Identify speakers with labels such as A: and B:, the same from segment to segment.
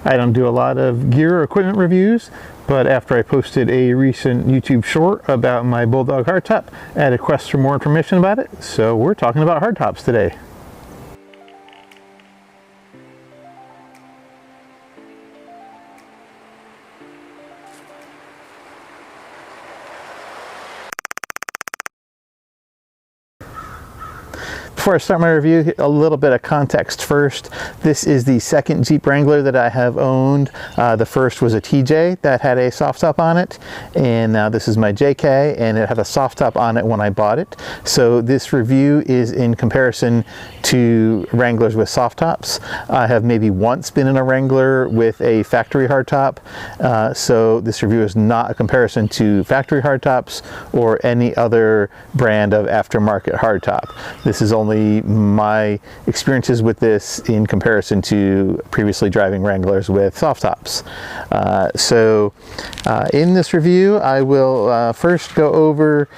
A: I don't do a lot of gear or equipment reviews, but after I posted a recent YouTube short about my BullDawg hardtop, I had a request for more information about it, so we're talking about hardtops today. Before I start my review, a little bit of context first. This is the second Jeep Wrangler that I have owned. The first was a TJ that had a soft top on it, and now this is my JK, and it had a soft top on it when I bought it. So this review is in comparison to Wranglers with soft tops. I have maybe once been in a Wrangler with a factory hardtop, so this review is not a comparison to factory hardtops or any other brand of aftermarket hardtop. This is only my experiences with this in comparison to previously driving Wranglers with soft tops. In this review, I will first go over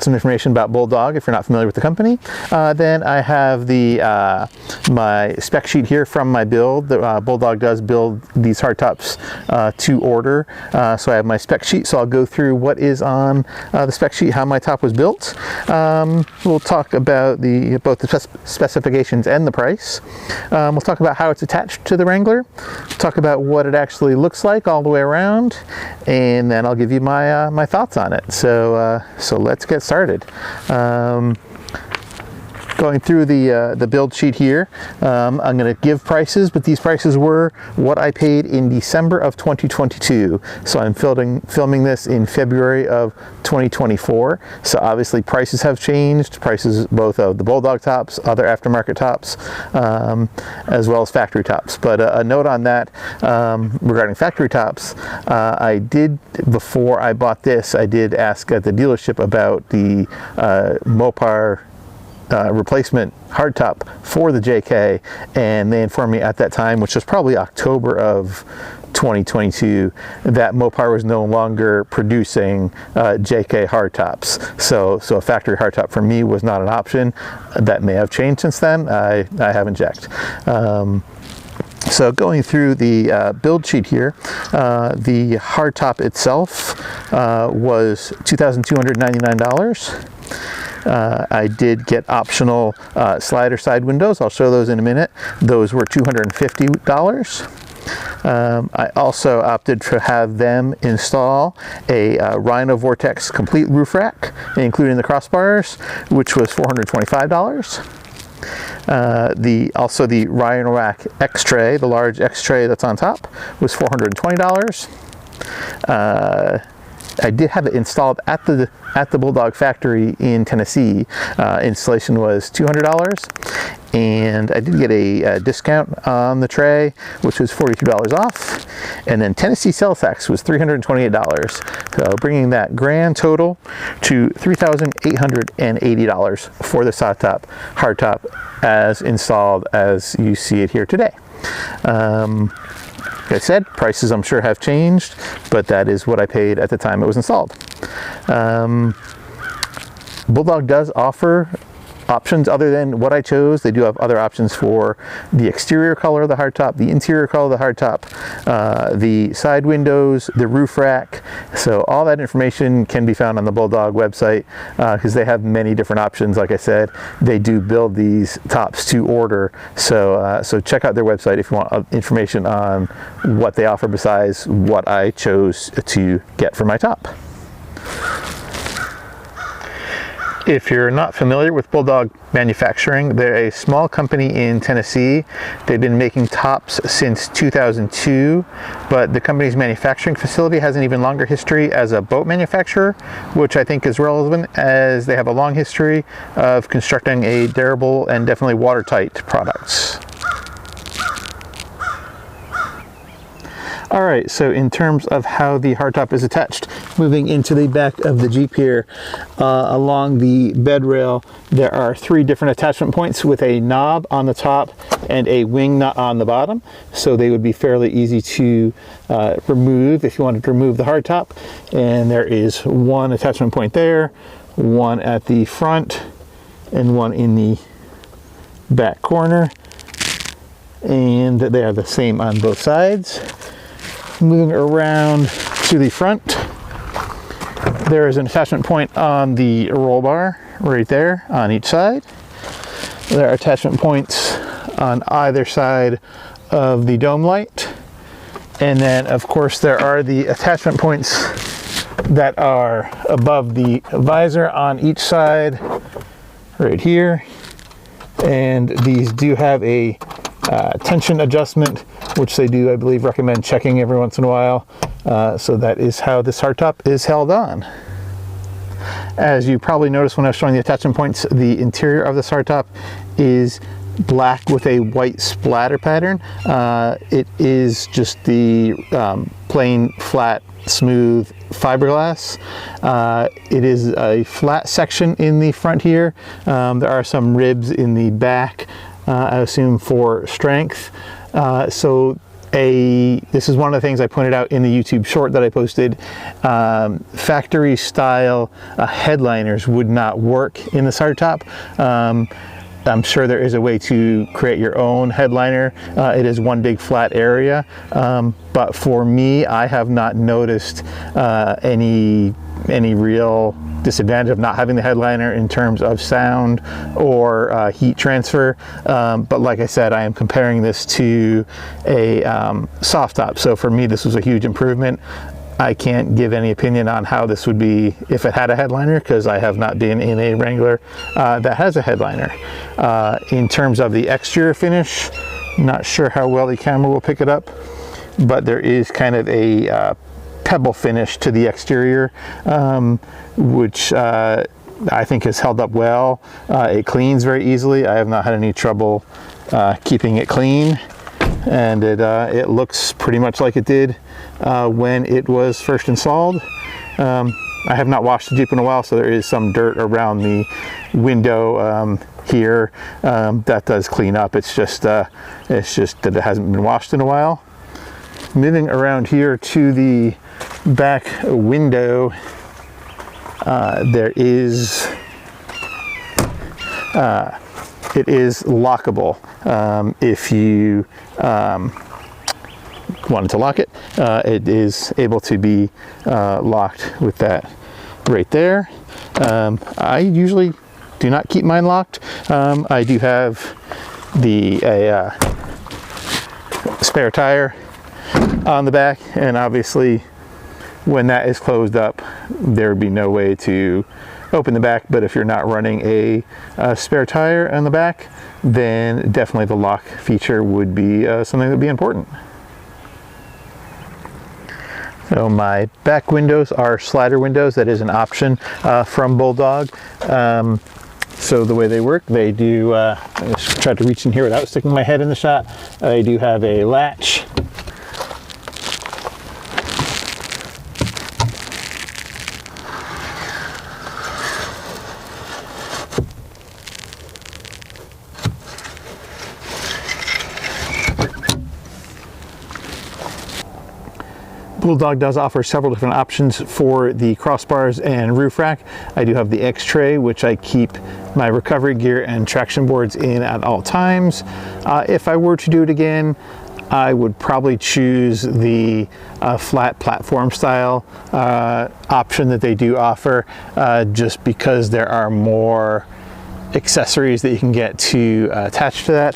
A: some information about BullDawg if you're not familiar with the company. Then I have the my spec sheet here from my build. BullDawg does build these hardtops to order, so I have my spec sheet, so I'll go through what is on the spec sheet, how my top was built. We'll talk about both the specifications and the price. We'll talk about how it's attached to the Wrangler, talk about what it actually looks like all the way around, and then I'll give you my my thoughts on it. So let's get started. Going through the build sheet here, I'm going to give prices, but these prices were what I paid in December of 2022. So I'm filming this in February of 2024. So obviously prices have changed, prices both of the BullDawg tops, other aftermarket tops, as well as factory tops. But a note on that regarding factory tops, I did, before I bought this, I did ask at the dealership about the Mopar replacement hardtop for the JK, and they informed me at that time, which was probably October of 2022, that Mopar was no longer producing JK hardtops. So a factory hardtop for me was not an option. That may have changed since then. I haven't checked. So going through the build sheet here, the hardtop itself was $2,299. I did get optional slider side windows. I'll show those in a minute. Those were $250. I also opted to have them install a Rhino Vortex complete roof rack, including the crossbars, which was $425. Also the Rhino Rack X-Tray, the large X-Tray that's on top, was $420. I did have it installed at the BullDawg factory in Tennessee. Installation was $200, and I did get a discount on the tray, which was $42 off, and then Tennessee sales tax was $328, so bringing that grand total to $3,880 for the hardtop as installed as you see it here today. Like I said, prices I'm sure have changed, but that is what I paid at the time it was installed. BullDawg does offer options other than what I chose. They do have other options for the exterior color of the hardtop, the interior color of the hardtop, the side windows, the roof rack. So all that information can be found on the BullDawg website, because they have many different options. Like I said, they do build these tops to order. So check out their website if you want information on what they offer besides what I chose to get for my top. If you're not familiar with BullDawg Manufacturing, they're a small company in Tennessee. They've been making tops since 2002, but the company's manufacturing facility has an even longer history as a boat manufacturer, which I think is relevant as they have a long history of constructing a durable and definitely watertight products. Alright, so in terms of how the hardtop is attached, moving into the back of the Jeep here, along the bed rail, there are 3 different attachment points with a knob on the top and a wing nut on the bottom. So they would be fairly easy to remove if you wanted to remove the hardtop. And there is one attachment point there, one at the front, and one in the back corner. and they are the same on both sides. Moving around to the front, there is an attachment point on the roll bar right there on each side. There are attachment points on either side of the dome light. And then of course there are the attachment points that are above the visor on each side right here. And these do have a tension adjustment, which they do, I believe, recommend checking every once in a while. So that is how this hardtop is held on. As you probably noticed when I was showing the attachment points, the interior of this hardtop is black with a white splatter pattern. It is just the plain, flat, smooth fiberglass. It is a flat section in the front here. There are some ribs in the back, I assume for strength. This is one of the things I pointed out in the YouTube short that I posted. Factory style headliners would not work in this hardtop. I'm sure there is a way to create your own headliner. It is one big flat area, but for me, I have not noticed any real disadvantage of not having the headliner in terms of sound or heat transfer. But like I said, I am comparing this to a soft top. So for me, this was a huge improvement. I can't give any opinion on how this would be if it had a headliner, because I have not been in a Wrangler that has a headliner. In terms of the exterior finish, not sure how well the camera will pick it up, but there is kind of a pebble finish to the exterior, which I think has held up well. It cleans very easily. I have not had any trouble keeping it clean, and it looks pretty much like it did when it was first installed. I have not washed the Jeep in a while, so there is some dirt around the window here that does clean up. It's just that it hasn't been washed in a while. Moving around here to the back window, it is lockable. If you wanted to lock it, it is able to be locked with that right there. I usually do not keep mine locked. I do have a spare tire on the back, and obviously when that is closed up, there would be no way to open the back. But if you're not running a spare tire on the back, then definitely the lock feature would be something that would be important. So my back windows are slider windows. That is an option from BullDawg. So the way they work, they do, I just tried to reach in here without sticking my head in the shot. They do have a latch. BullDawg does offer several different options for the crossbars and roof rack. I do have the X tray, which I keep my recovery gear and traction boards in at all times. If I were to do it again, I would probably choose the flat platform style option that they do offer, just because there are more accessories that you can get to attach to that.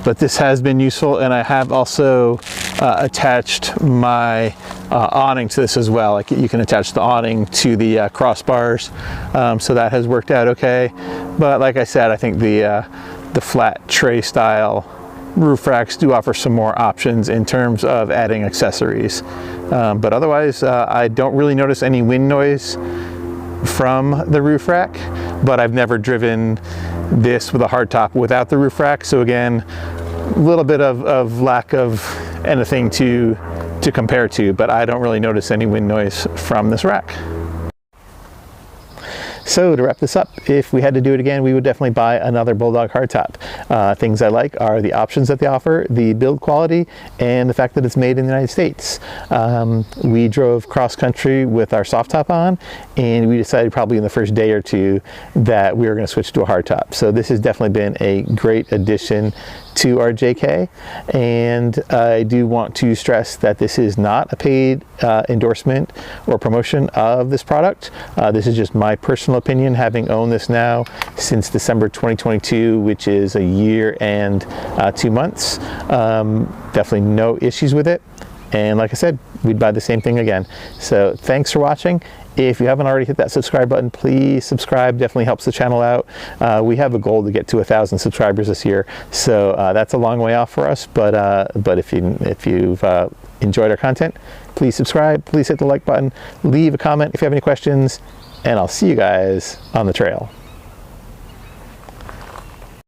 A: But this has been useful, and I have also attached my awning to this as well. Like, you can attach the awning to the crossbars, so that has worked out okay. But like I said, I think the flat tray style roof racks do offer some more options in terms of adding accessories. But otherwise, I don't really notice any wind noise from the roof rack, but I've never driven this with a hardtop without the roof rack. So again, a little bit of lack of anything to compare to, but I don't really notice any wind noise from this rack. So to wrap this up, if we had to do it again, we would definitely buy another BullDawg hardtop. Things I like are the options that they offer, the build quality, and the fact that it's made in the United States. We drove cross country with our soft top on, and we decided probably in the first day or two that we were going to switch to a hardtop. So this has definitely been a great addition to our JK, and I do want to stress that this is not a paid endorsement or promotion of this product. This is just my personal opinion, having owned this now since December 2022, which is a year and 2 months. Definitely no issues with it, and like I said, we'd buy the same thing again. So thanks for watching. If you haven't already hit that subscribe button, please subscribe. Definitely helps the channel out. We have a goal to get to 1,000 subscribers this year, so that's a long way off for us. But if you've enjoyed our content, please subscribe. Please hit the like button. Leave a comment if you have any questions, and I'll see you guys on the trail.